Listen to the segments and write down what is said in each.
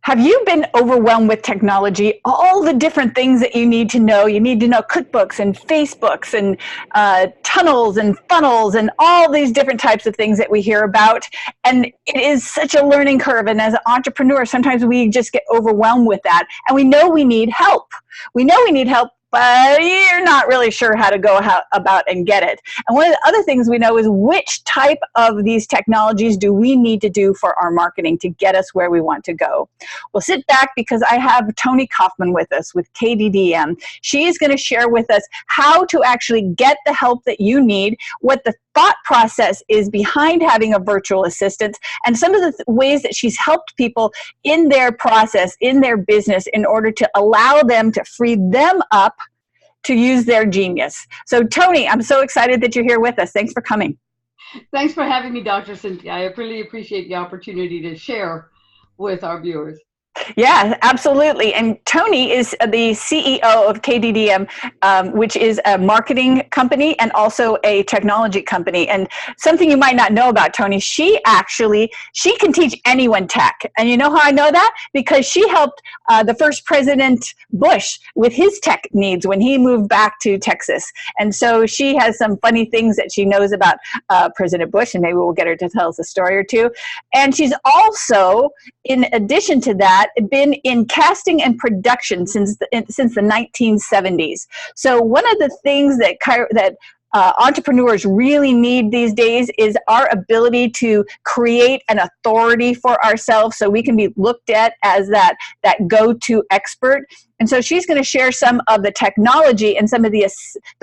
Have you been overwhelmed with technology? All the different things that you need to know. You need to know QuickBooks and Facebooks and tunnels and funnels and all these different types of things that we hear about. And it is such a learning curve. And as an entrepreneur, sometimes we just get overwhelmed with that. And we know we need help. We know we need help, but you're not really sure how to go about and get it. And one of the other things we know is which type of these technologies do we need to do for our marketing to get us where we want to go. Well, sit back because I have Toni Kaufman with us with KDDM. She is going to share with us how to actually get the help that you need, what the thought process is behind having a virtual assistant, and some of the ways that she's helped people in their process, in their business, in order to allow them to free them up to use their genius. So Toni, I'm so excited that you're here with us. Thanks for coming. Thanks for having me, Dr. Cynthia. I really appreciate the opportunity to share with our viewers. Yeah, absolutely. And Toni is the CEO of KDDM, which is a marketing company and also a technology company. And something you might not know about Toni, she can teach anyone tech. And you know how I know that? Because she helped the first President Bush with his tech needs when he moved back to Texas. And so she has some funny things that she knows about President Bush, and maybe we'll get her to tell us a story or two. And she's also, in addition to that, been in casting and production since the 1970s. So one of the things that entrepreneurs really need these days is our ability to create an authority for ourselves so we can be looked at as that go-to expert. And so she's going to share some of the technology and some of the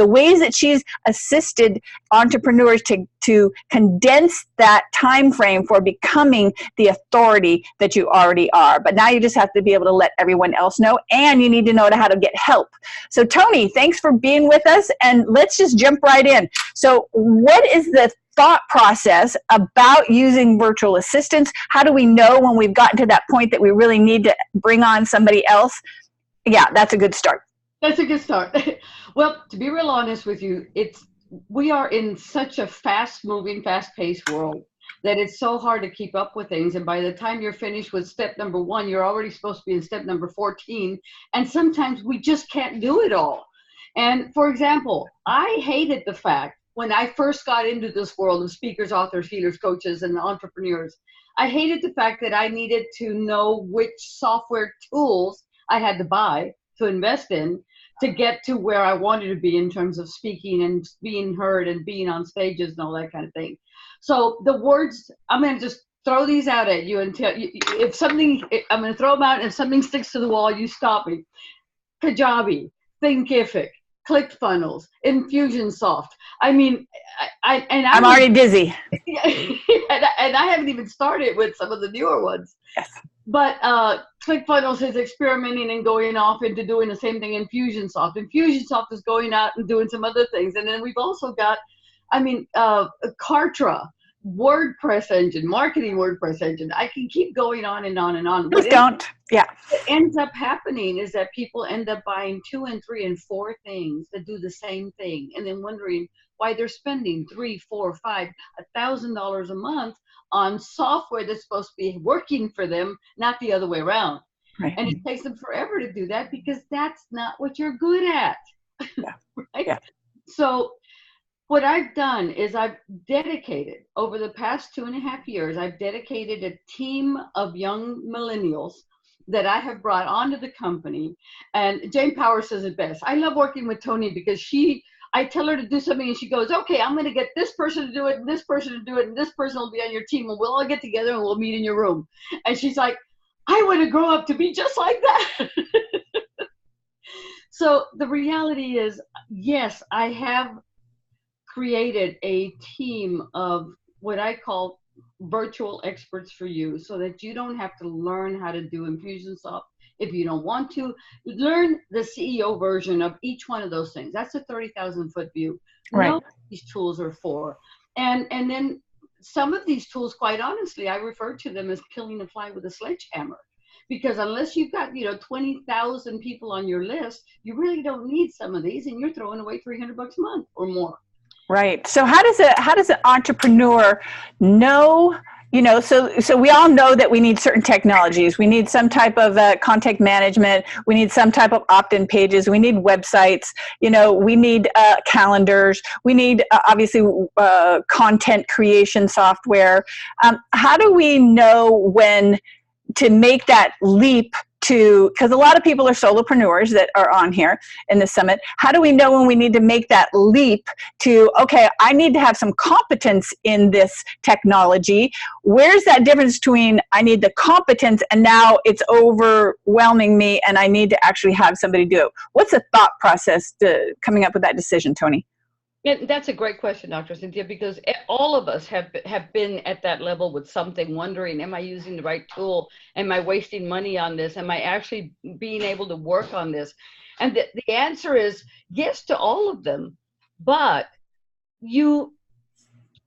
ways that she's assisted entrepreneurs to condense that time frame for becoming the authority that you already are. But now you just have to be able to let everyone else know, and you need to know how to get help. So Toni, thanks for being with us, and let's just jump right in. So what is the thought process about using virtual assistants? How do we know when we've gotten to that point that we really need to bring on somebody else? Yeah, that's a good start. That's a good start. Well, to be real honest with you, we are in such a fast-moving, fast-paced world that it's so hard to keep up with things. And by the time you're finished with step number 1, you're already supposed to be in step number 14. And sometimes we just can't do it all. And for example, I hated the fact when I first got into this world of speakers, authors, healers, coaches, and entrepreneurs, I hated the fact that I needed to know which software tools I had to buy to invest in to get to where I wanted to be in terms of speaking and being heard and being on stages and all that kind of thing. So the words, I'm going to just throw these out at you and tell you if something, I'm going to throw them out, and if something sticks to the wall, you stop me. Kajabi, Thinkific, ClickFunnels, Infusionsoft. I mean, I'm already dizzy. And I haven't even started with some of the newer ones. Yes. But ClickFunnels is experimenting and going off into doing the same thing in Infusionsoft. Infusionsoft is going out and doing some other things. And then we've also got, Kartra, WordPress engine, marketing WordPress engine. I can keep going on and on and on. Just don't. Yeah. What ends up happening is that people end up buying 2 and 3 and 4 things that do the same thing, and then wondering why they're spending $3, $4, $5, $1,000 a month on software that's supposed to be working for them, not the other way around. Right. And it takes them forever to do that because that's not what you're good at. Yeah. Right? Yeah. So what I've done is I've dedicated, over the past 2.5 years, I've dedicated a team of young millennials that I have brought onto the company. And Jane Powers says it best. I love working with Toni because I tell her to do something and she goes, okay, I'm going to get this person to do it and this person to do it and this person will be on your team and we'll all get together and we'll meet in your room. And she's like, I want to grow up to be just like that. So the reality is, yes, I have created a team of what I call virtual experts for you so that you don't have to learn how to do Infusionsoft. If you don't want to, learn the CEO version of each one of those things. That's a 30,000-foot view. Right. Know what these tools are for. And then some of these tools, quite honestly, I refer to them as killing a fly with a sledgehammer. Because unless you've got 20,000 people on your list, you really don't need some of these, and you're throwing away $300 a month or more. Right. So how does an entrepreneur know You know, so we all know that we need certain technologies. We need some type of contact management. We need some type of opt-in pages. We need websites. You know, we need calendars. We need obviously content creation software. How do we know when to make that leap to, because a lot of people are solopreneurs that are on here in the summit. How do we know when we need to make that leap to, okay, I need to have some competence in this technology? Where's that difference between I need the competence and now it's overwhelming me and I need to actually have somebody do it? What's the thought process to coming up with that decision, Toni? Yeah, that's a great question, Dr. Cynthia, because all of us have been at that level with something, wondering, am I using the right tool? Am I wasting money on this? Am I actually being able to work on this? And the answer is yes to all of them. But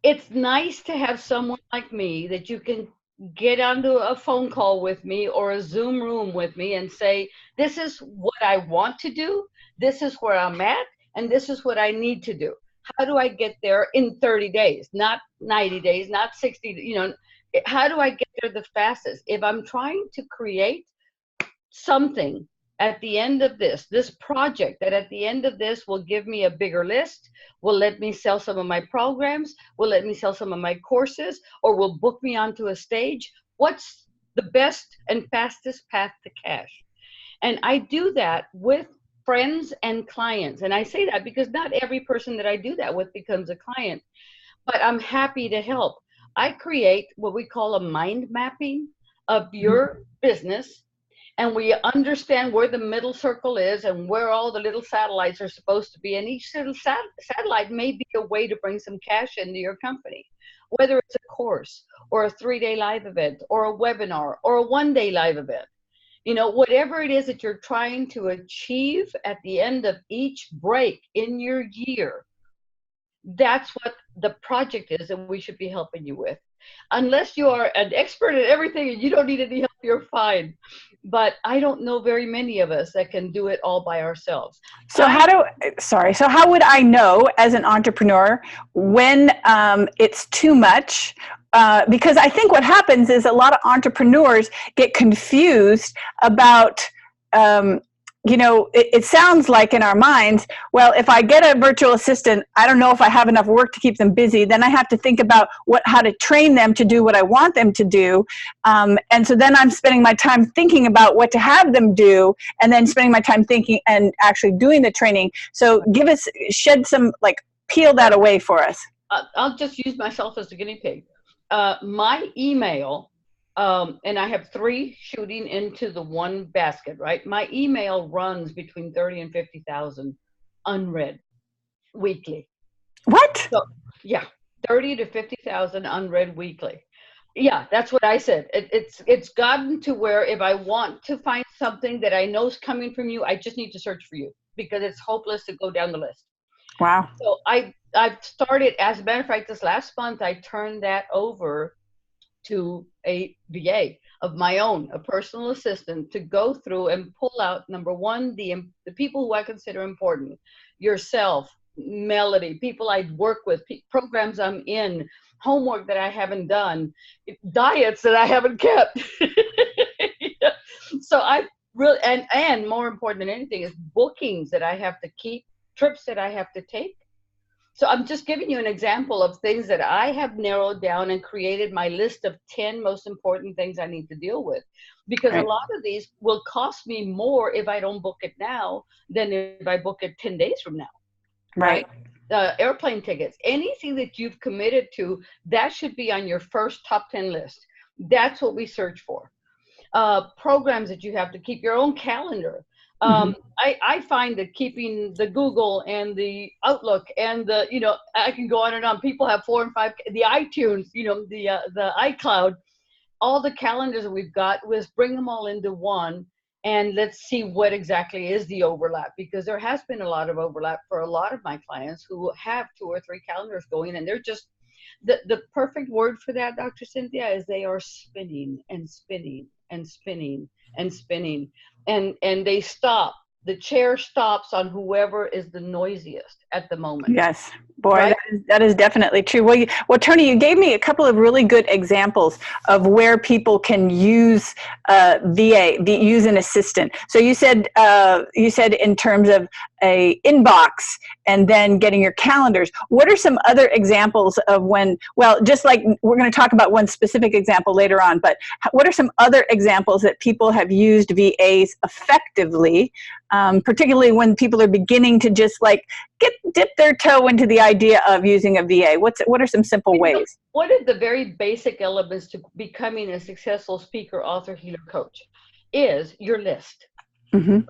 it's nice to have someone like me that you can get onto a phone call with me or a Zoom room with me and say, this is what I want to do, this is where I'm at, and this is what I need to do. How do I get there in 30 days, not 90 days, not 60, how do I get there the fastest? If I'm trying to create something at the end of this project, that at the end of this will give me a bigger list, will let me sell some of my programs, will let me sell some of my courses, or will book me onto a stage, what's the best and fastest path to cash? And I do that with friends and clients. And I say that because not every person that I do that with becomes a client, but I'm happy to help. I create what we call a mind mapping of your business, and we understand where the middle circle is and where all the little satellites are supposed to be. And each little satellite may be a way to bring some cash into your company, whether it's a course or a 3-day live event or a webinar or a 1-day live event. Whatever it is that you're trying to achieve at the end of each break in your year, that's what the project is that we should be helping you with. Unless you are an expert at everything and you don't need any help, you're fine. But I don't know very many of us that can do it all by ourselves. So so how would I know as an entrepreneur when it's too much? Because I think what happens is a lot of entrepreneurs get confused about, it sounds like in our minds, well, if I get a virtual assistant, I don't know if I have enough work to keep them busy. Then I have to think about how to train them to do what I want them to do. And so then I'm spending my time thinking about what to have them do, and then spending my time thinking and actually doing the training. So peel that away for us. I'll just use myself as a guinea pig. My email, and I have 3 shooting into the one basket, right? My email runs between 30 and 50,000 unread weekly. What? So, yeah, 30 to 50,000 unread weekly. Yeah, that's what I said. It's gotten to where if I want to find something that I know is coming from you, I just need to search for you because it's hopeless to go down the list. Wow. So I've started, as a matter of fact, this last month, I turned that over to a VA of my own, a personal assistant, to go through and pull out, number one, the people who I consider important, yourself, Melody, people I work with, programs I'm in, homework that I haven't done, diets that I haven't kept. So I really, and more important than anything is bookings that I have to keep, trips that I have to take. So I'm just giving you an example of things that I have narrowed down and created my list of 10 most important things I need to deal with. Because Right. A lot of these will cost me more if I don't book it now than if I book it 10 days from now. Right. Airplane tickets, anything that you've committed to, that should be on your first top 10 list. That's what we search for. Programs that you have to keep, your own calendar. I find that keeping the Google and the Outlook and I can go on and on. People have 4 and 5, the iTunes, the iCloud, all the calendars that we've got, let's bring them all into one and let's see what exactly is the overlap, because there has been a lot of overlap for a lot of my clients who have 2 or 3 calendars going, and they're just, the perfect word for that, Dr. Cynthia, is they are spinning and spinning and spinning and spinning, and they stop. The chair stops on whoever is the noisiest at the moment. Yes, Boy, right? that is definitely true. Well, Toni, you gave me a couple of really good examples of where people can use use an assistant. So you said in terms of a inbox and then getting your calendars. What are some other examples of when? Well, just like we're going to talk about one specific example later on, but what are some other examples that people have used VAs effectively, particularly when people are beginning to just like dip their toe into the idea of using a VA? What are some simple ways? One of the very basic elements to becoming a successful speaker, author, healer, coach is your list. Mm-hmm.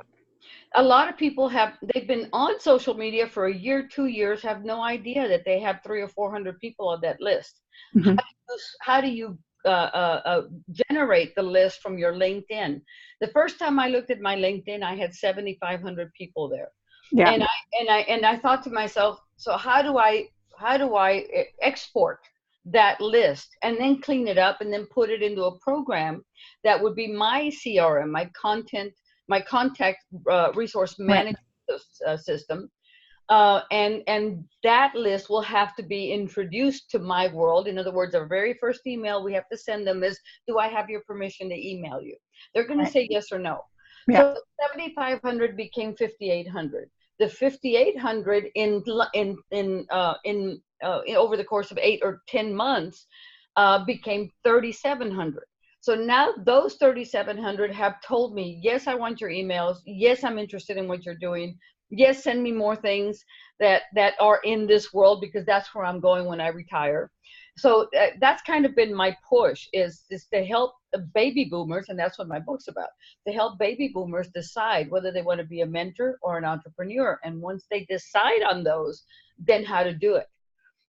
A lot of people they've been on social media for a year, 2 years, have no idea that they have 300 or 400 people on that list. Mm-hmm. How do you generate the list from your LinkedIn? The first time I looked at my LinkedIn, I had 7,500 people there. Yeah. And I thought to myself, so how do I export that list and then clean it up and then put it into a program that would be my CRM, my contact resource management system. And that list will have to be introduced to my world. In other words, our very first email we have to send them is, do I have your permission to email you? They're going to say yes or no. Yeah. So 7,500 became 5,800. The 5,800 over the course of 8 or 10 months became 3,700. So now those 3,700 have told me, yes, I want your emails. Yes, I'm interested in what you're doing. Yes, send me more things that are in this world, because that's where I'm going when I retire. So that's kind of been my push, is to help baby boomers, and that's what my book's about, to help baby boomers decide whether they want to be a mentor or an entrepreneur. And once they decide on those, then how to do it.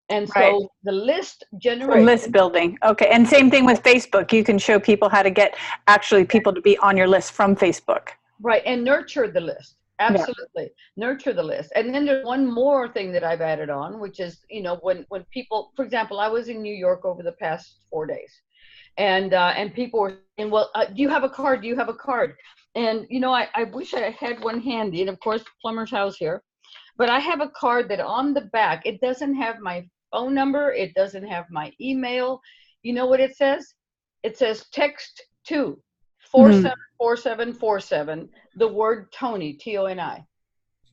And so the list generation. List building. Okay. And same thing with Facebook. You can show people how to get actually people to be on your list from Facebook. Right. And nurture the list. Absolutely. Yeah. Nurture the list. And then there's one more thing that I've added on, which is, when people, for example, I was in New York over the past 4 days, and people were saying, well, do you have a card? Do you have a card? And, I wish I had one handy, and of course, Plumber's House here, but I have a card that on the back, it doesn't have my phone number. It doesn't have my email. You know what it says? It says text to 474747, the word Toni, Toni.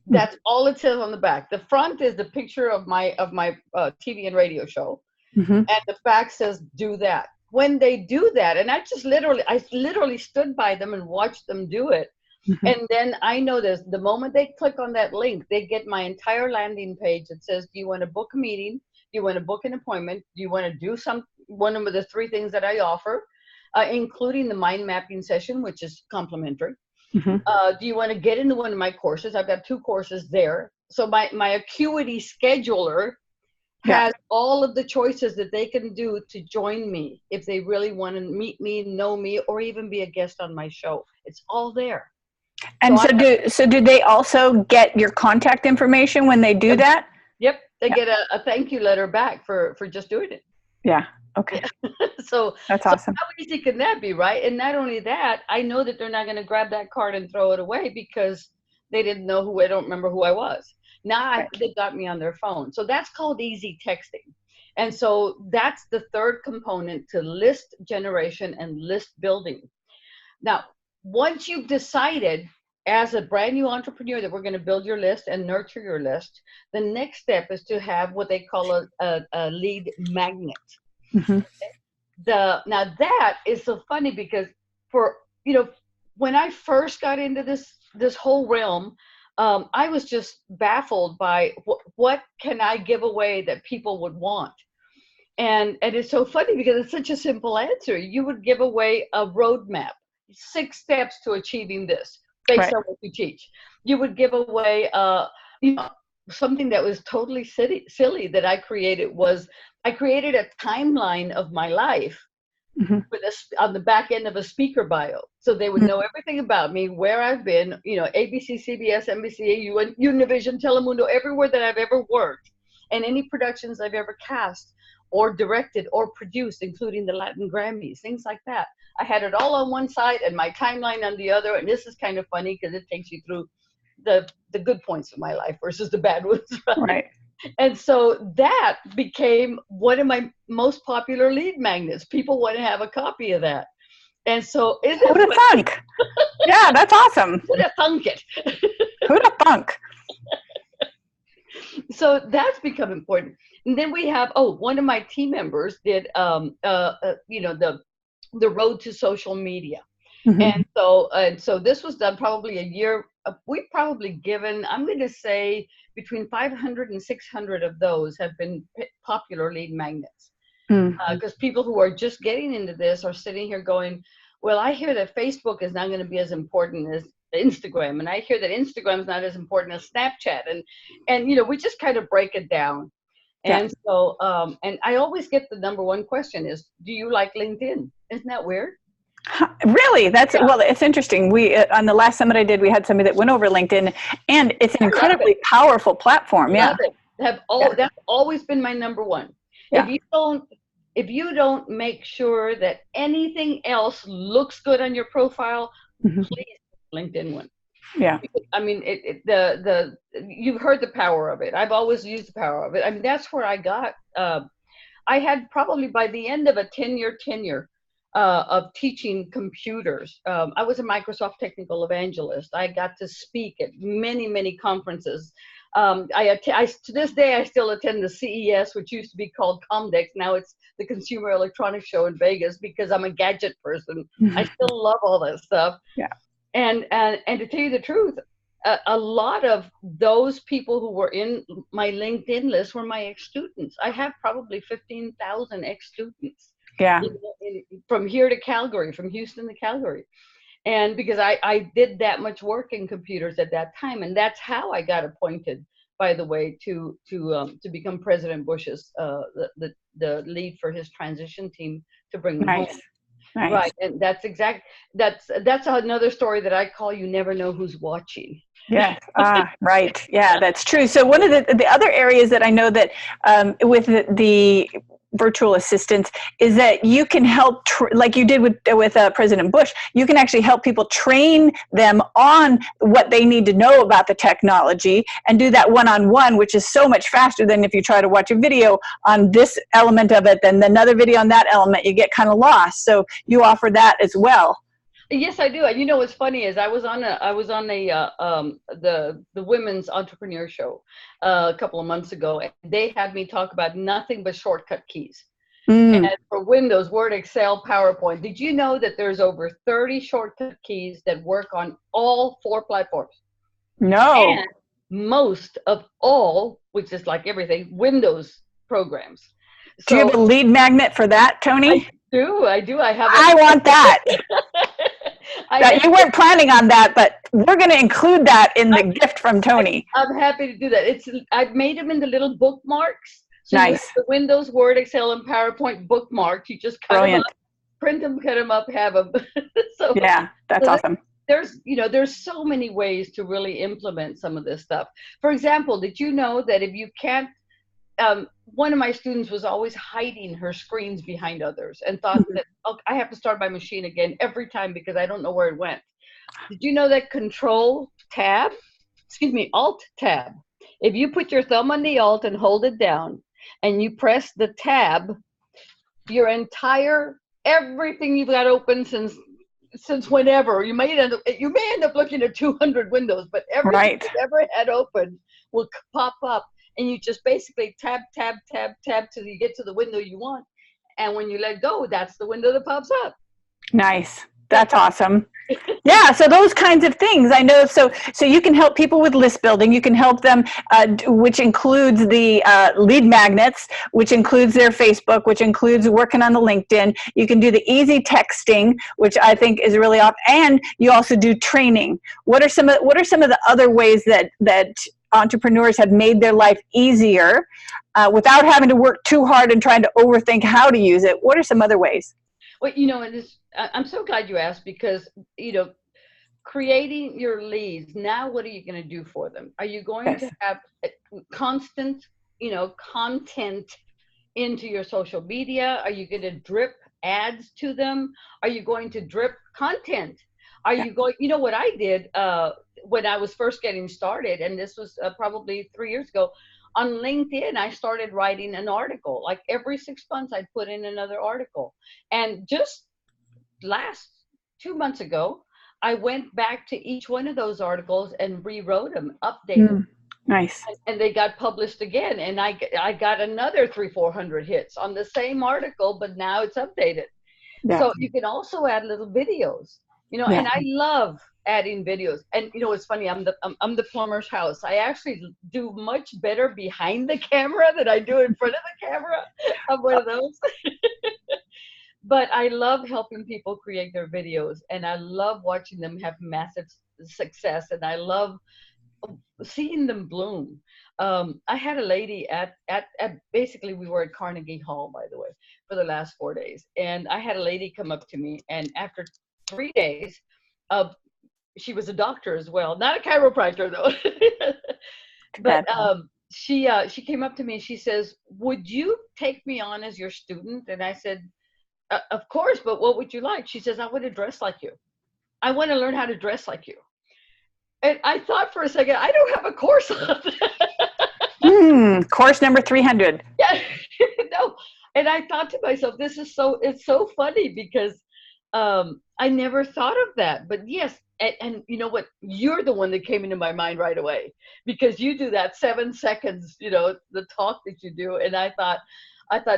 That's all it says on the back. The front is the picture of my TV and radio show, and the back says do that. When they do that, and I literally stood by them and watched them do it, and then I know this, the moment they click on that link, they get my entire landing page that says, do you want to book a meeting? Do you want to book an appointment? Do you want to do one of the 3 things that I offer? Including the mind mapping session, which is complimentary. Do you want to get into one of my courses? I've got 2 courses there. So my Acuity scheduler has all of the choices that they can do to join me if they really want to meet me, know me, or even be a guest on my show. It's all there. And so do they also get your contact information when they do that? Yep. They get a thank you letter back for just doing it. Yeah. Okay. So that's awesome. How easy can that be, right? And not only that, I know that they're not going to grab that card and throw it away because they didn't know I don't remember who I was. Now they got me on their phone. So that's called easy texting. And so that's the third component to list generation and list building. Now, once you've decided as a brand new entrepreneur that we're going to build your list and nurture your list, the next step is to have what they call a lead magnet. Now that is so funny because when I first got into this whole realm, I was just baffled by what can I give away that people would want. And it's so funny because it's such a simple answer. You would give away a roadmap, 6 steps to achieving this based on what you teach. You would give away something that was totally silly that I created was I created a timeline of my life on the back end of a speaker bio. So they would know everything about me, where I've been, ABC, CBS, NBC, Univision, Telemundo, everywhere that I've ever worked, and any productions I've ever cast or directed or produced, including the Latin Grammys, things like that. I had it all on one side and my timeline on the other. And this is kind of funny because it takes you through the good points of my life versus the bad ones. Right. And so that became one of my most popular lead magnets. People want to have a copy of that. And so isn't Who'd have that thunk? Yeah, that's awesome. who'd have thunk it? Who'd have thunk? So that's become important. And then we have, one of my team members did, the road to social media. Mm-hmm. And so this was done probably a year. We've probably given, I'm going to say, between 500 and 600 of those have been popular lead magnets. Mm-hmm. Because people who are just getting into this are sitting here going, well, I hear that Facebook is not going to be as important as Instagram, and I hear that Instagram is not as important as Snapchat, and we just kind of break it down. Yeah. And so, and I always get the number one question is, do you like LinkedIn? Isn't that weird? Really? That's, Yeah, well, it's interesting. We, on the last summit I did, we had somebody that went over LinkedIn, and it's an I love it. incredibly powerful platform. Love Yeah. it. Yeah. That's always been my number one. If Yeah. you don't if you don't make sure that anything else looks good on your profile, Mm-hmm. please LinkedIn one. Yeah. I mean, you've heard the power of it. I've always used the power of it. I mean, that's where I got. I had probably by the end of a 10-year tenure of teaching computers. I was a Microsoft technical evangelist. I got to speak at many, many conferences. To this day, I still attend the CES, which used to be called Comdex. Now it's the Consumer Electronics Show in Vegas because I'm a gadget person. I Mm-hmm. still love all that stuff. Yeah. And to tell you the truth, a lot of those people who were in my LinkedIn list were my ex-students. I have probably 15,000 ex-students Yeah. from here to Calgary, from Houston to Calgary. And because I did that much work in computers at that time, and that's how I got appointed, by the way, to become President Bush's the lead for his transition team to bring them home. Nice. Nice. Right, and that's another story that I call "You Never Know Who's Watching." Yes. Right. Yeah, that's true. So one of the other areas that I know that with the virtual assistants is that you can help, like you did with President Bush, you can actually help people train them on what they need to know about the technology and do that one-on-one, which is so much faster than if you try to watch a video on this element of it, then another video on that element, you get kind of lost. So you offer that as well. Yes, I do. And what's funny is I was on the women's entrepreneur show a couple of months ago, and they had me talk about nothing but shortcut keys. Mm. And for Windows, Word, Excel, PowerPoint. Did you know that there's over 30 shortcut keys that work on all 4 platforms? No. And most of all, which is like everything, Windows programs. Do you So have a lead magnet for that, Toni? I do. I have. I want that. You weren't planning on that, but we're going to include that in the gift from Toni. I'm happy to do that. I've made them into little bookmarks. So you have Nice. the Windows, Word, Excel, and PowerPoint bookmarks. You just cut them up, print them, cut them up, have them. So yeah, that's awesome. There's so many ways to really implement some of this stuff. For example, did you know that if you can't, one of my students was always hiding her screens behind others and thought that, oh, I have to start my machine again every time because I don't know where it went. Did you know that Alt tab, if you put your thumb on the Alt and hold it down and you press the tab, your entire, everything you've got open since whenever, you may end up looking at 200 windows, but everything you've ever had open will pop up. And you just basically tab till you get to the window you want. And when you let go, that's the window that pops up. Nice. That's awesome. Yeah, so those kinds of things I know. So you can help people with list building. You can help them, which includes the lead magnets, which includes their Facebook, which includes working on the LinkedIn. You can do the easy texting, which I think is really awesome. And you also do training. What are some of the other ways that entrepreneurs have made their life easier without having to work too hard and trying to overthink how to use it? What are some other ways? Well, I'm so glad you asked because, creating your leads, now what are you going to do for them? Are you going to have constant, content into your social media? Are you going to drip ads to them? Are you going to drip content? Are you going, what I did when I was first getting started, and this was probably 3 years ago, on LinkedIn, I started writing an article. Like every 6 months, I'd put in another article. And just last 2 months ago, I went back to each one of those articles and rewrote them, updated, Nice. and they got published again. And I got another 300-400 hits on the same article, but now it's updated. Yeah. So you can also add little videos, Yeah. and I love adding videos. And it's funny, I'm the plumber's house. I actually do much better behind the camera than I do in front of the camera. I'm one of those. But I love helping people create their videos, and I love watching them have massive success, and I love seeing them bloom. I had a lady at basically, we were at Carnegie Hall, by the way, for the last 4 days, and I had a lady come up to me, and after 3 days, uh, she was a doctor as well, not a chiropractor though, but she came up to me and she says, "Would you take me on as your student?" And I said, "Of course, but what would you like?" She says, "I want to dress like you. I want to learn how to dress like you." And I thought for a second, I don't have a course on that. Course number 300. Yeah, no. And I thought to myself, it's so funny because I never thought of that. But yes, and you know what? You're the one that came into my mind right away, because you do that 7 seconds, the talk that you do. And I thought,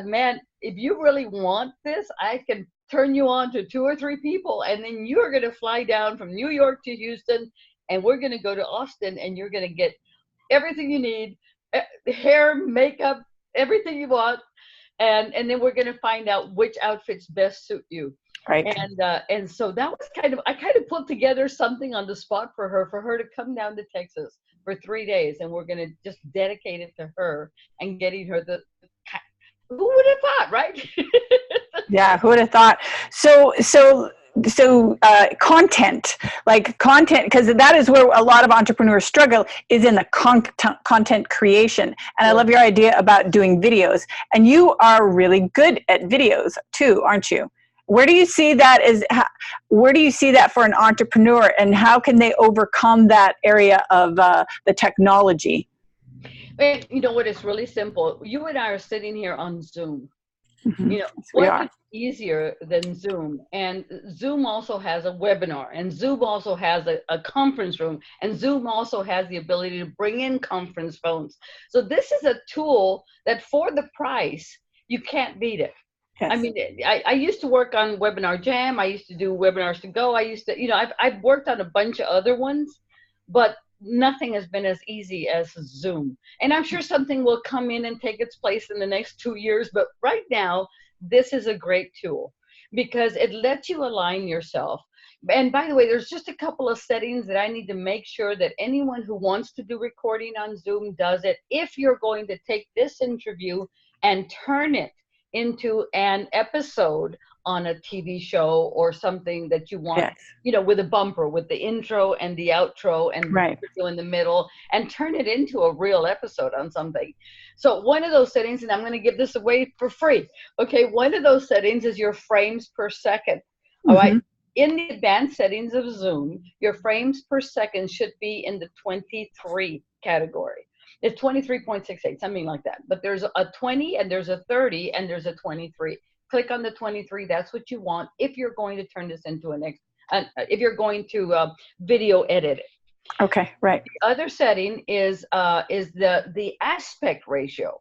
man, if you really want this, I can turn you on to 2 or 3 people, and then you're going to fly down from New York to Houston, and we're going to go to Austin, and you're going to get everything you need, hair, makeup, everything you want, and then we're going to find out which outfits best suit you. Right. And so that was I kind of put together something on the spot for her to come down to Texas for 3 days, and we're going to just dedicate it to her and getting her who would have thought, right? Yeah, who would have thought? So content, because that is where a lot of entrepreneurs struggle, is in the content creation. And I love your idea about doing videos. And you are really good at videos too, aren't you? Where do you see that for an entrepreneur, and how can they overcome that area of the technology? And you know what? It's really simple. You and I are sitting here on Zoom. Yes, what is easier than Zoom? And Zoom also has a webinar, and Zoom also has a conference room, and Zoom also has the ability to bring in conference phones. So this is a tool that, for the price, you can't beat it. Yes. I mean, I used to work on Webinar Jam. I used to do Webinars to Go. I used to, I've worked on a bunch of other ones, but nothing has been as easy as Zoom. And I'm sure something will come in and take its place in the next 2 years. But right now, this is a great tool because it lets you align yourself. And by the way, there's just a couple of settings that I need to make sure that anyone who wants to do recording on Zoom does it. If you're going to take this interview and turn it into an episode on a TV show or something that you want, with a bumper, with the intro and the outro and the video in the middle, and turn it into a real episode on something. So one of those settings, and I'm going to give this away for free. Okay. One of those settings is your frames per second. All right. In the advanced settings of Zoom, your frames per second should be in the 23 category. It's 23.68, something like that. But there's a 20 and there's a 30 and there's a 23. Click on the 23. That's what you want if you're going to turn this into if you're going to video edit it. Okay, right. The other setting is the aspect ratio.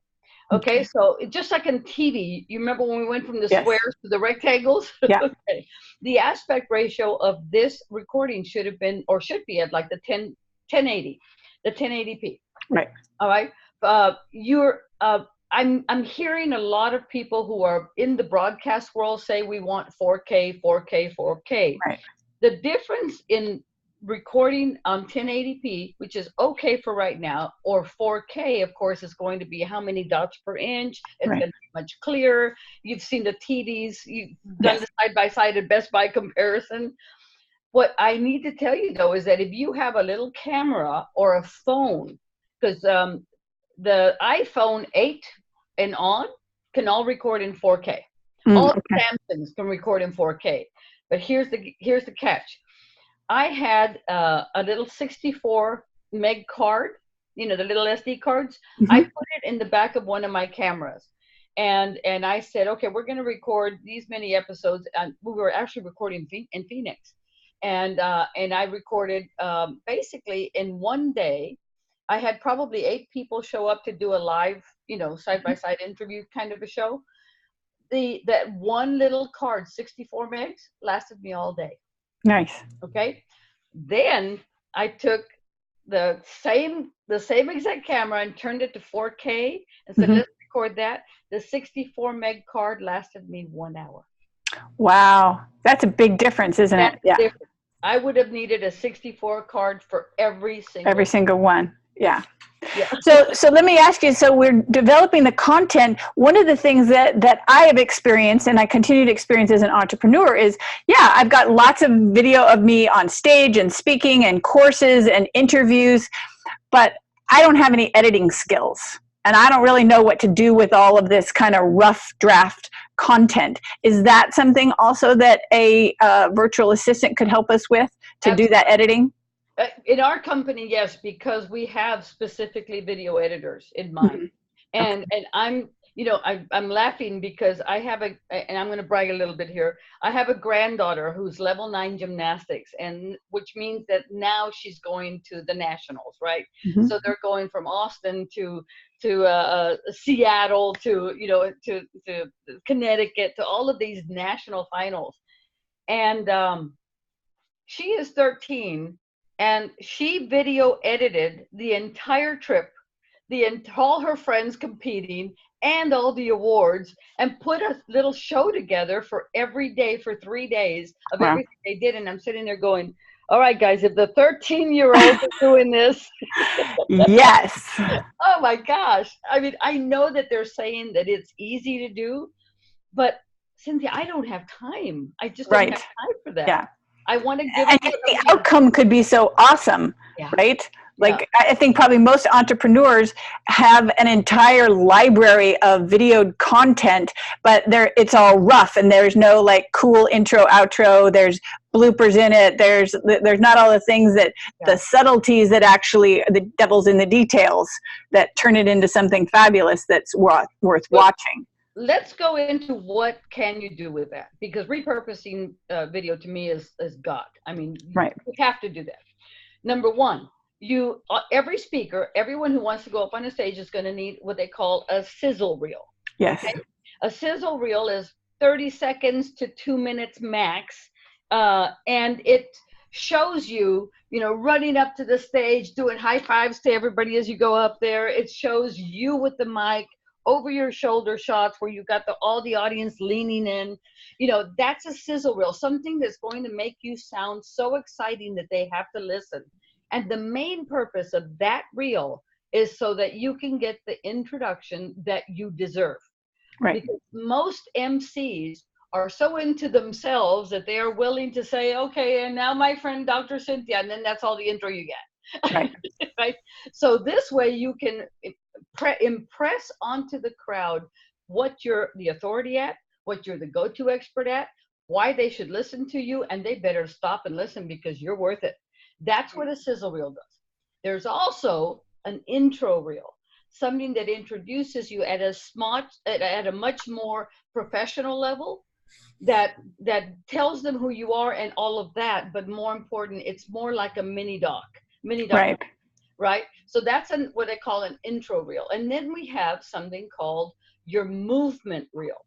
Okay, so just like in TV, you remember when we went from the squares to the rectangles? Yeah. Okay. The aspect ratio of this recording should have been, or should be, at like the 1080, the 1080p. Right. All right. I'm hearing a lot of people who are in the broadcast world say we want 4K, 4K, 4K. Right. The difference in recording on 1080p, which is okay for right now, or 4K, of course, is going to be how many dots per inch. It's going to be much clearer. You've seen the TDs. You've done the side-by-side and Best Buy comparison. What I need to tell you, though, is that if you have a little camera or a phone, because the iPhone 8 and on can all record in 4K. All Samsungs can record in 4K. But here's the catch. I had a little 64 meg card the little SD cards. I Hmm. put it in the back of one of my cameras. And I said, okay, we're going to record these many episodes. And we were actually recording in Phoenix. And I recorded basically in one day. I had probably 8 people show up to do a live, side by side interview kind of a show. That one little card, 64 megs, lasted me all day. Nice. Okay. Then I took the same exact camera and turned it to 4K and said, Hmm. let's record that. The 64 meg card lasted me 1 hour. Wow. That's a big difference, isn't That's it? Yeah. different. I would have needed a 64 card for every Every single. single one. Yeah. Yeah. So let me ask you, so we're developing the content. One of the things that I have experienced and I continue to experience as an entrepreneur is, yeah, I've got lots of video of me on stage and speaking and courses and interviews, but I don't have any editing skills. And I don't really know what to do with all of this kind of rough draft content. Is that something also that a virtual assistant could help us with, to do that editing? In our company, yes, because we have specifically video editors in mind. Mm-hmm. Okay. And I'm laughing because and I'm going to brag a little bit here. I have a granddaughter who's level 9 gymnastics, and which means that now she's going to the nationals, right? Mm-hmm. So they're going from Austin to Seattle to Connecticut, to all of these national finals. And she is 13, and she video edited the entire trip, all her friends competing, and all the awards, and put a little show together for every day for 3 days of Wow. everything they did. And I'm sitting there going, all right, guys, if the 13-year-old is doing this, Yes. oh my gosh. I mean, I know that they're saying that it's easy to do, but Cynthia, I don't have time. I just don't have Right. time for that. Yeah. I want to give And it to yet the somebody. outcome could be so awesome, Yeah. right? Yeah. Like, I think probably most entrepreneurs have an entire library of videoed content, but it's all rough, and there's no like cool intro, outro. There's bloopers in it. There's not all the things that the subtleties that actually the devil's in the details that turn it into something fabulous that's worth watching. Let's go into what can you do with that, because repurposing video to me is God. I mean, Right. you have to do that. Number one, every speaker, everyone who wants to go up on a stage is going to need what they call a sizzle reel. Yes. Okay? A sizzle reel is 30 seconds to 2 minutes max, and it shows you, running up to the stage, doing high fives to everybody as you go up there. It shows you with the mic, over your shoulder shots where you've got all the audience leaning in. That's a sizzle reel, something that's going to make you sound so exciting that they have to listen. And the main purpose of that reel is so that you can get the introduction that you deserve. Right. Because most MCs are so into themselves that they are willing to say, okay, and now my friend Dr. Cynthia, and then that's all the intro you get. Right. Right? So this way you can impress onto the crowd what you're the authority at, what you're the go-to expert at, why they should listen to you, and they better stop and listen because you're worth it. That's what a sizzle reel does. There's also an intro reel, something that introduces you at a much more professional level, that tells them who you are and all of that. But more important, it's more like a mini doc. Right. Right? So that's what I call an intro reel. And then we have something called your movement reel.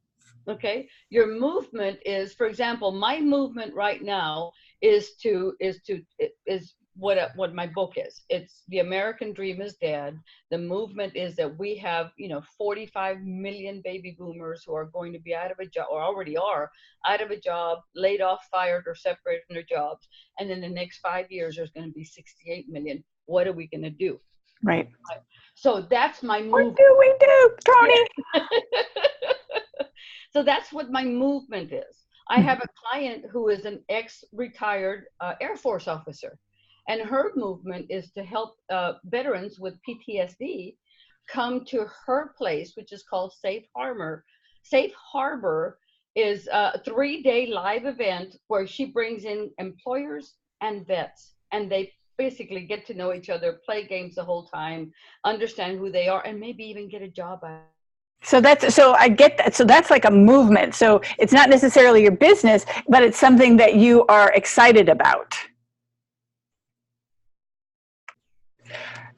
Okay? Your movement is, for example, my movement right now is what my book is. It's The American Dream is Dead. The movement is that we have, 45 million baby boomers who are going to be out of a job, or already are out of a job, laid off, fired, or separated from their jobs. And in the next 5 years, there's going to be 68 million. What are we going to do? Right. So that's my movement. What do we do, Toni? So that's what my movement is. I have a client who is an ex-retired Air Force officer, and her movement is to help veterans with PTSD come to her place, which is called Safe Harbor. Safe Harbor is a 3-day live event where she brings in employers and vets, and they basically get to know each other, play games the whole time, understand who they are, and maybe even get a job out. So I get that. So that's like a movement. So it's not necessarily your business, but it's something that you are excited about.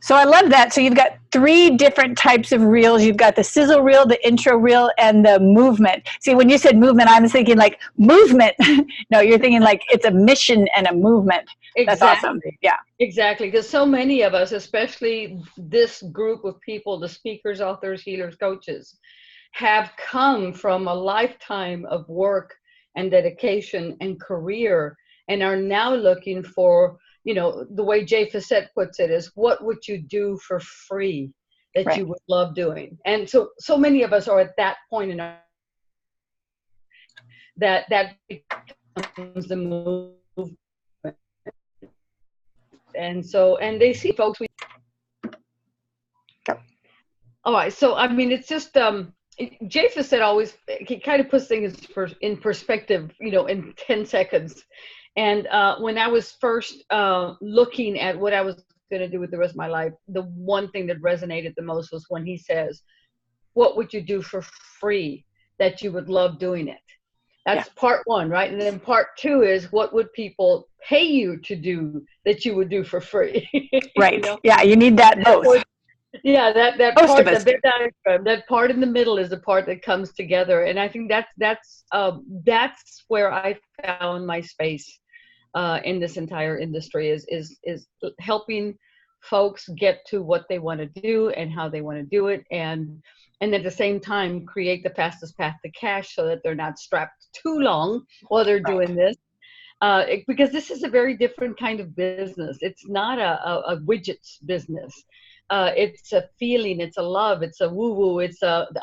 So I love that. So you've got 3 different types of reels. You've got the sizzle reel, the intro reel, and the movement. See, when you said movement, I was thinking like movement. No, you're thinking like it's a mission and a movement. That's Exactly. awesome. Yeah. Exactly. Because so many of us, especially this group of people, the speakers, authors, healers, coaches, have come from a lifetime of work and dedication and career, and are now looking for, the way Jay Facette puts it is, what would you do for free that Right. you would love doing? And so many of us are at that point in our that becomes the movement. And they see folks. All right. So, I mean, it's just, Jay Facette always, he kind of puts things in perspective, in 10 seconds. And when I was first looking at what I was going to do with the rest of my life, the one thing that resonated the most was when he says, what would you do for free that you would love doing it? That's part 1, right? And then part 2 is, what would people pay you to do that you would do for free? Right. Yeah, you need that both. Yeah, that Most part, of us that part in the middle is the part that comes together, and I think that's where I found my space in this entire industry, is helping folks get to what they want to do and how they want to do it, and at the same time create the fastest path to cash, so that they're not strapped too long while they're doing this. Because this is a very different kind of business. It's not a widgets business. It's a feeling, it's a love, it's a woo-woo,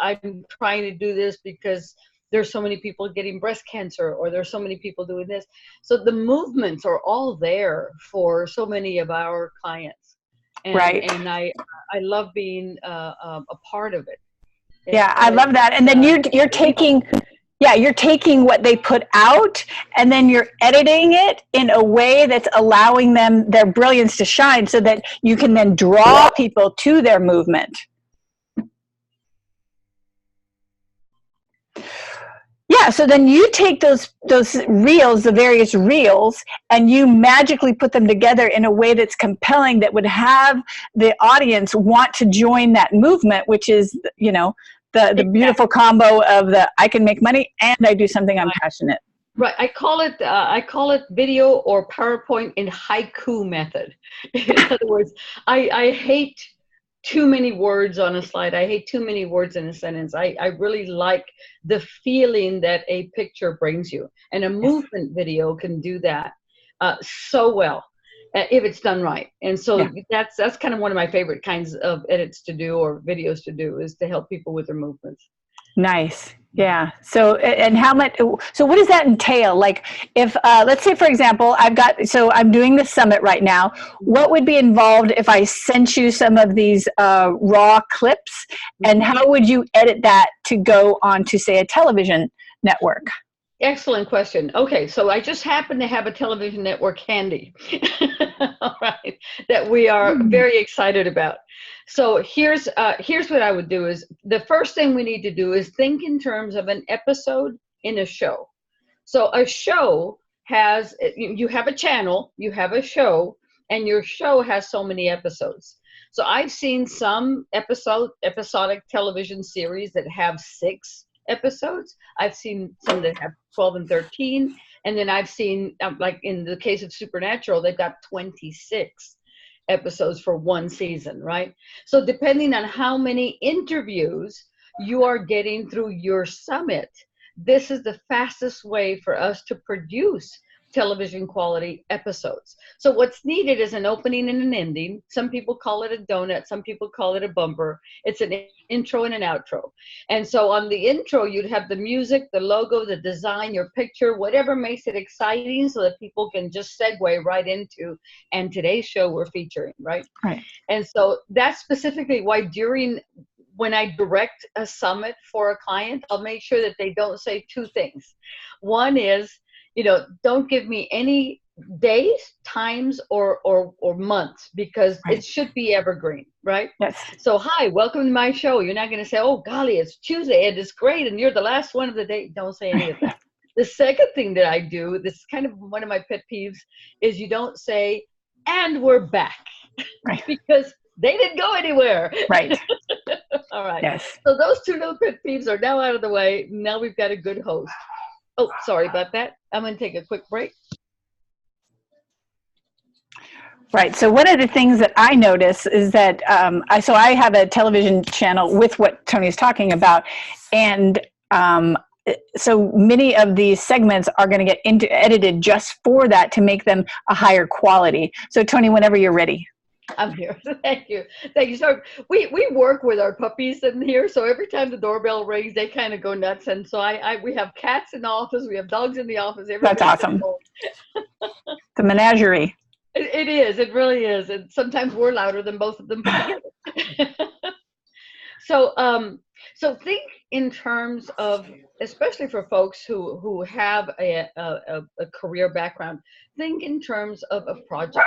I'm trying to do this because there's so many people getting breast cancer, or there's so many people doing this. So the movements are all there for so many of our clients. And I love being a part of it. Yeah, I love that. And then you're taking what they put out, and then you're editing it in a way that's allowing them their brilliance to shine, so that you can then draw people to their movement. Yeah, so then you take those reels, the various reels, and you magically put them together in a way that's compelling, that would have the audience want to join that movement, which is, the beautiful combo of I can make money and I do something I'm passionate. Right. I call it video or PowerPoint in haiku method. In other words, I hate too many words on a slide. I hate too many words in a sentence. I really like the feeling that a picture brings you. And a movement video can do that so well if it's done right. And so that's kind of one of my favorite kinds of edits to do, or videos to do, is to help people with their movements. Nice. Yeah. So, and how much, so what does that entail? Like, if, let's say, for example, I'm doing the summit right now. What would be involved if I sent you some of these raw clips, and how would you edit that to go on to, say, a television network? Excellent question. Okay, so I just happen to have a television network handy, all right, that we are very excited about. So here's what I would do. Is the first thing we need to do is think in terms of an episode in a show. So a show has, you have a channel, you have a show, and your show has so many episodes. So I've seen some episodic television series that have 6 episodes. I've seen some that have 12 and 13. And then I've seen, like in the case of Supernatural, they've got 26 episodes for one season, right? So depending on how many interviews you are getting through your summit, this is the fastest way for us to produce television quality episodes. So what's needed is an opening and an ending. Some people call it a donut. Some people call it a bumper. It's an intro and an outro. And so on the intro, you'd have the music, the logo, the design, your picture, whatever makes it exciting, so that people can just segue right into, and today's show we're featuring, right? Right. And so that's specifically why when I direct a summit for a client, I'll make sure that they don't say 2 things. One is, don't give me any days, times, or months, because Right. it should be evergreen, right? Yes. So, hi, welcome to my show. You're not going to say, oh, golly, it's Tuesday and it's great and you're the last one of the day. Don't say any of that. The second thing that I do, this is kind of one of my pet peeves, is you don't say, and we're back, Right. because they didn't go anywhere. Right. All right. Yes. So those two little pet peeves are now out of the way. Now we've got a good host. Oh, sorry about that. I'm going to take a quick break. Right. So one of the things that I notice is that I have a television channel with what Tony's talking about, and so many of these segments are going to get edited just for that, to make them a higher quality. So Tony, whenever you're ready. I'm here. Thank you. Thank you. So we work with our puppies in here. So every time the doorbell rings, they kind of go nuts. And so we have cats in the office. We have dogs in the office. That's awesome. The menagerie. It is. It really is. And sometimes we're louder than both of them put together. So think in terms of, especially for folks who have a career background, think in terms of a project.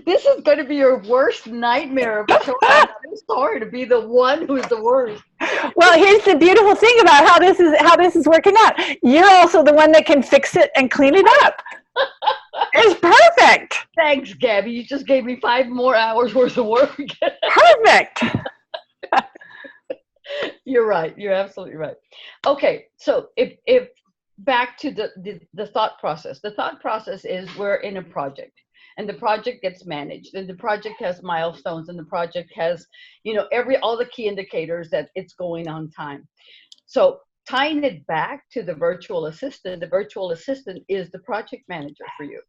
This is going to be your worst nightmare of a show. I'm sorry to be the one who's the worst. Well, here's the beautiful thing about how this is working out. You're also the one that can fix it and clean it up. It's perfect. Thanks, Gabby. You just gave me 5 more hours worth of work. Perfect. You're right. You're absolutely right. Okay, so if back to the thought process. The thought process is, we're in a project, and the project gets managed, and the project has milestones, and the project has, all the key indicators that it's going on time. So tying it back to the virtual assistant is the project manager for you.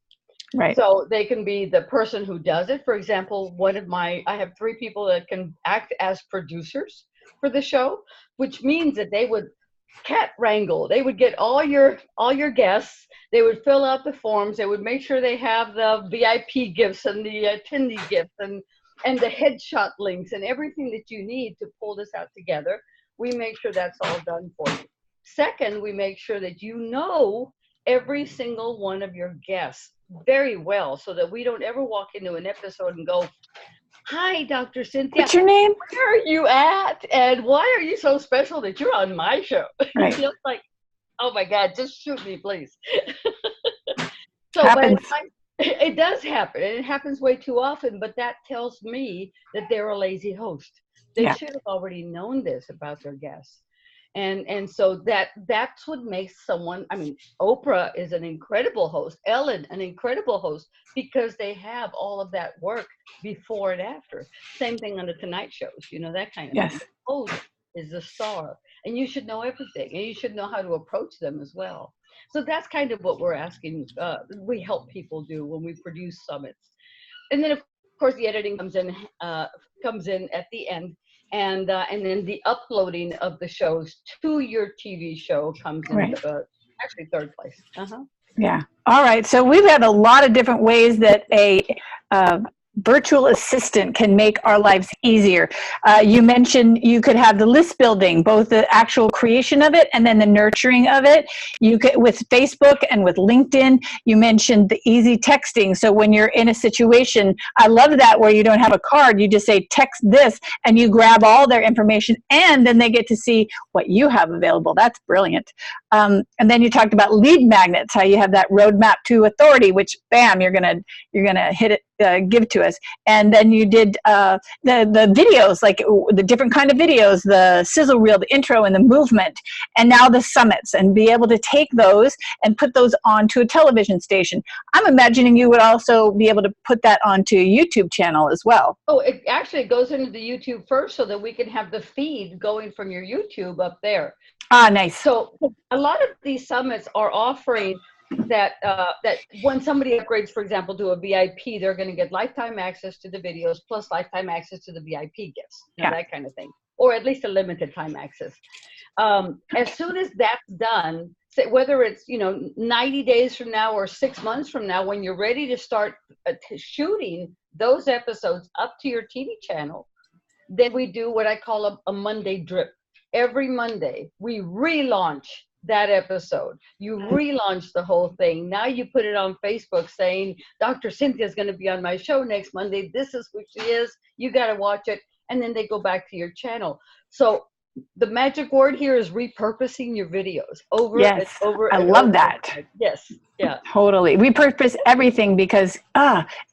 Right. So they can be the person who does it. For example, I have 3 people that can act as producers for the show, which means that they would cat wrangle. They would get all your guests. They would fill out the forms. They would make sure they have the VIP gifts and the attendee gifts and the headshot links and everything that you need to pull this out together. We make sure that's all done for you. Second, we make sure that every single one of your guests very well, so that we don't ever walk into an episode and go, hi, Dr. Cynthia. What's your name? Where are you at? And why are you so special that you're on my show? Right. Just like, oh my God, just shoot me, please. So Happens. it does happen. And it happens way too often, but that tells me that they're a lazy host. They should have already known this about their guests. And so that's what makes someone, Oprah is an incredible host, Ellen, an incredible host, because they have all of that work before and after. Same thing on the Tonight shows, that kind of thing. The host is the star, and you should know everything, and you should know how to approach them as well. So that's kind of what we're asking, we help people do when we produce summits. And then, of course, the editing comes in at the end. And then the uploading of the shows to your TV show comes in actually 3rd place. Yeah. All right. So we've had a lot of different ways that a virtual assistant can make our lives easier. You mentioned you could have the list building, both the actual creation of it and then the nurturing of it. You could, with Facebook and with LinkedIn. You mentioned the easy texting. So when you're in a situation, I love that, where you don't have a card, you just say text this, and you grab all their information, and then they get to see what you have available. That's brilliant. And then you talked about lead magnets, how you have that roadmap to authority, which bam, you're gonna hit it. Give to us. And then you did the videos, like the different kind of videos, the sizzle reel, the intro, and the movement, and now the summits, and be able to take those and put those onto a television station. I'm imagining you would also be able to put that onto a YouTube channel as well. Oh, it actually goes into the YouTube first, so that we can have the feed going from your YouTube up there. Ah, nice. So a lot of these summits are offering that when somebody upgrades, for example, to a VIP, they're going to get lifetime access to the videos plus lifetime access to the VIP gifts, that kind of thing, or at least a limited time access. As soon as that's done, whether it's 90 days from now or 6 months from now, when you're ready to start shooting those episodes up to your TV channel, then we do what I call a Monday drip. Every Monday, we relaunch that episode. You relaunch the whole thing. Now you put it on Facebook saying, Dr. Cynthia's going to be on my show next Monday. This is who she is. You got to watch it. And then they go back to your channel. So the magic word here is repurposing your videos over and Yes, over I and love over. that. Yes. Yeah. Totally. We purpose everything because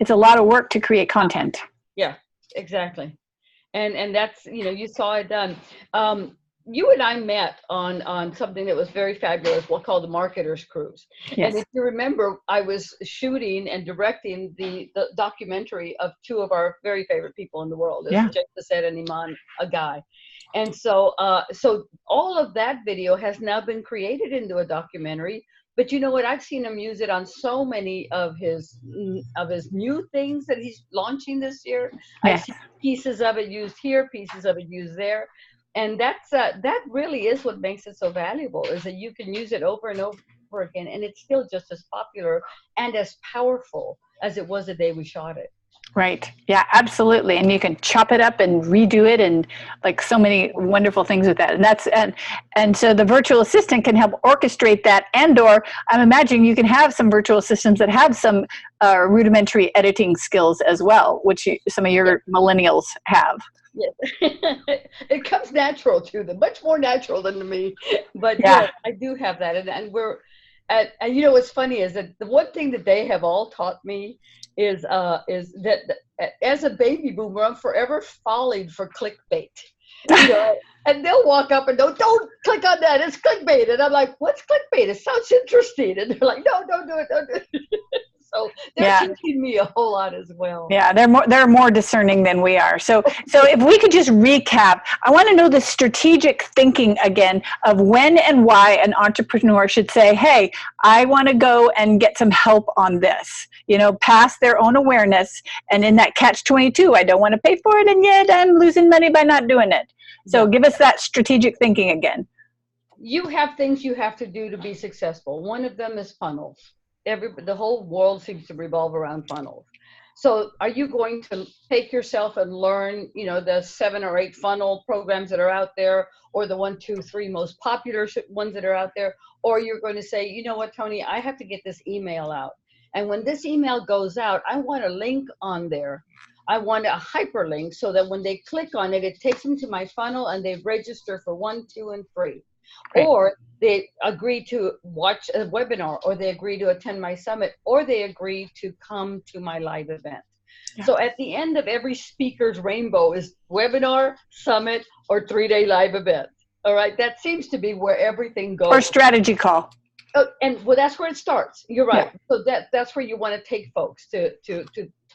it's a lot of work to create content. Yeah, exactly. And that's, you saw it done. You and I met on something that was very fabulous, we'll call the Marketers Cruise. Yes. And if you remember, I was shooting and directing the documentary of two of our very favorite people in the world, Yeah. Jake Bassett and Iman, a guy. And so all of that video has now been created into a documentary. But you know what? I've seen him use it on so many of his new things that he's launching this year. Yes. I see pieces of it used here, pieces of it used there, and that really is what makes it so valuable. Is that you can use it over and over again, and it's still just as popular and as powerful as it was the day we shot it. Right. Yeah, absolutely. And you can chop it up and redo it, and like so many wonderful things with that. And so the virtual assistant can help orchestrate that, or I'm imagining you can have some virtual assistants that have some rudimentary editing skills as well, which some of your millennials have. Yes. It comes natural to them, much more natural than to me. But yeah, I do have that. And we're and you know what's funny is that the one thing that they have all taught me is that as a baby boomer, I'm forever falling for clickbait. And they'll walk up and don't click on that. It's clickbait. And I'm like, what's clickbait? It sounds interesting. And they're like, no, don't do it. Don't do it. So they're teaching me a whole lot as well. Yeah, they're more discerning than we are. So if we could just recap, I want to know the strategic thinking again of when and why an entrepreneur should say, hey, I want to go and get some help on this, past their own awareness. And in that catch-22, I don't want to pay for it, and yet I'm losing money by not doing it. So give us that strategic thinking again. You have things you have to do to be successful. One of them is funnels. The whole world seems to revolve around funnels. So are you going to take yourself and learn, the 7 or 8 funnel programs that are out there, or the 1, 2, 3 most popular ones that are out there? Or you're going to say, you know what, Toni, I have to get this email out. And when this email goes out, I want a link on there. I want a hyperlink so that when they click on it, it takes them to my funnel and they register for 1, 2, and 3. Right. Or they agree to watch a webinar, or they agree to attend my summit, or they agree to come to my live event. Yeah. So at the end of every speaker's rainbow is webinar, summit, or 3-day live event. All right. That seems to be where everything goes. Or strategy call. Oh, and well, that's where it starts. You're right. Yeah. So that's where you want to take folks to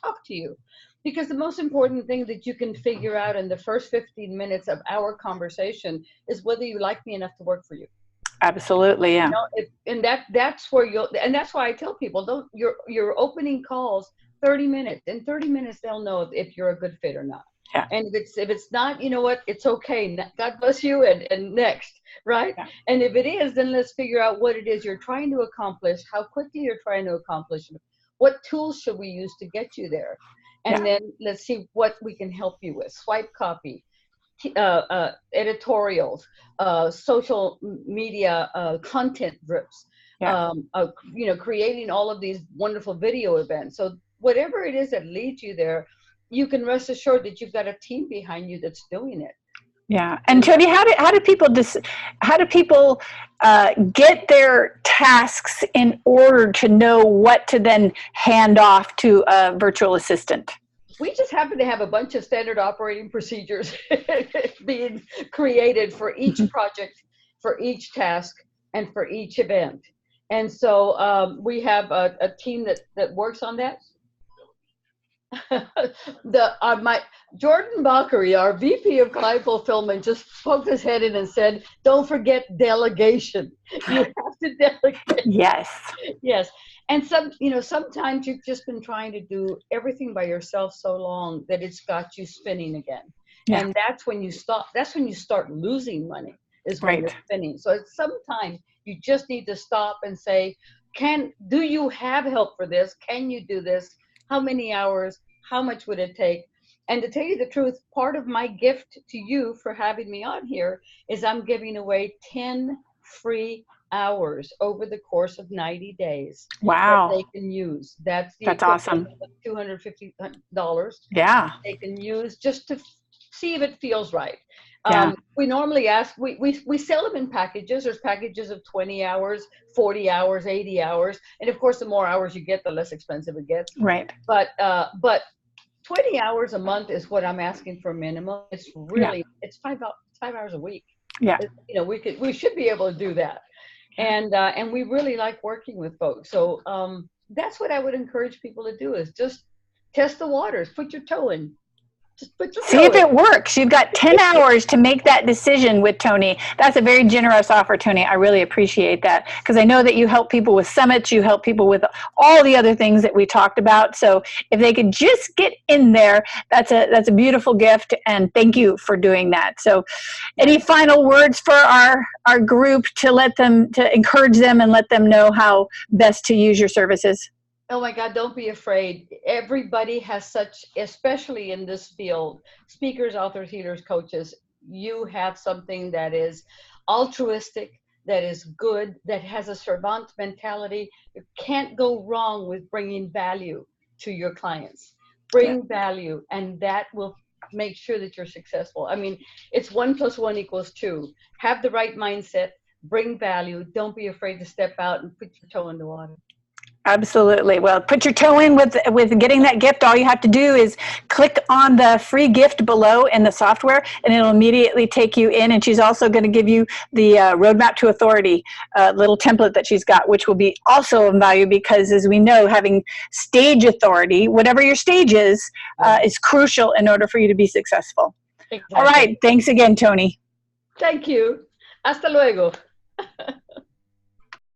talk to you. Because the most important thing that you can figure out in the first 15 minutes of our conversation is whether you like me enough to work for you. Absolutely, yeah. And that's where and that's why I tell people, your opening calls 30 minutes. In 30 minutes, they'll know if you're a good fit or not. Yeah. And if it's not, you know what, it's okay. God bless you, and next, right? Yeah. And if it is, then let's figure out what it is you're trying to accomplish, how quickly you're trying to accomplish it, what tools should we use to get you there. And then let's see what we can help you with. Swipe copy, editorials, social media content drips, creating all of these wonderful video events. So whatever it is that leads you there, you can rest assured that you've got a team behind you that's doing it. Yeah, and Toni, how do people get their tasks in order to know what to then hand off to a virtual assistant? We just happen to have a bunch of standard operating procedures being created for each project, for each task, and for each event. And so we have a team that works on that. Jordan Bakary, our VP of Client Fulfillment, just poked his head in and said, "Don't forget delegation. You have to delegate." Yes. Yes. And sometimes you've just been trying to do everything by yourself so long that it's got you spinning again. Yeah. And that's when you stop. That's when you start losing money, is when you're spinning. So sometimes you just need to stop and say, do you have help for this? Can you do this? How many hours? how much would it take? And to tell you the truth, part of my gift to you for having me on here is I'm giving away 10 free hours over the course of 90 days that Wow. they can use. That's the That's equivalent awesome. of $250 Yeah. they can use just to see if it feels right. Yeah. We normally ask, we sell them in packages. There's packages of 20 hours, 40 hours, 80 hours. And of course, the more hours you get, the less expensive it gets. Right. But 20 hours a month is what I'm asking for minimum. It's Yeah. really, it's 5 hours a week. Yeah. You know, we should be able to do that. And we really like working with folks. So that's what I would encourage people to do, is just test the waters, put your toe in. Just put your See toe if in. it works. You've got 10 hours to make that decision with Toni. That's a very generous offer, Toni. I really appreciate that, because I know that you help people with summits, you help people with all the other things that we talked about. So if they could just get in there, that's a beautiful gift, and thank you for doing that. So any final words for our group to encourage them and let them know how best to use your services? Oh my God, don't be afraid. Everybody has such, especially in this field, speakers, authors, healers, coaches, you have something that is altruistic, that is good, that has a servant mentality. You can't go wrong with bringing value to your clients. Bring value, and that will make sure that you're successful. I mean, it's 1 + 1 = 2. Have the right mindset, bring value. Don't be afraid to step out and put your toe in the water. Absolutely. Well, put your toe in with getting that gift. All you have to do is click on the free gift below in the software, and it'll immediately take you in. And she's also going to give you the Roadmap to Authority little template that she's got, which will be also of value, because, as we know, having stage authority, whatever your stage is crucial in order for you to be successful. Exactly. All right. Thanks again, Toni. Thank you. Hasta luego.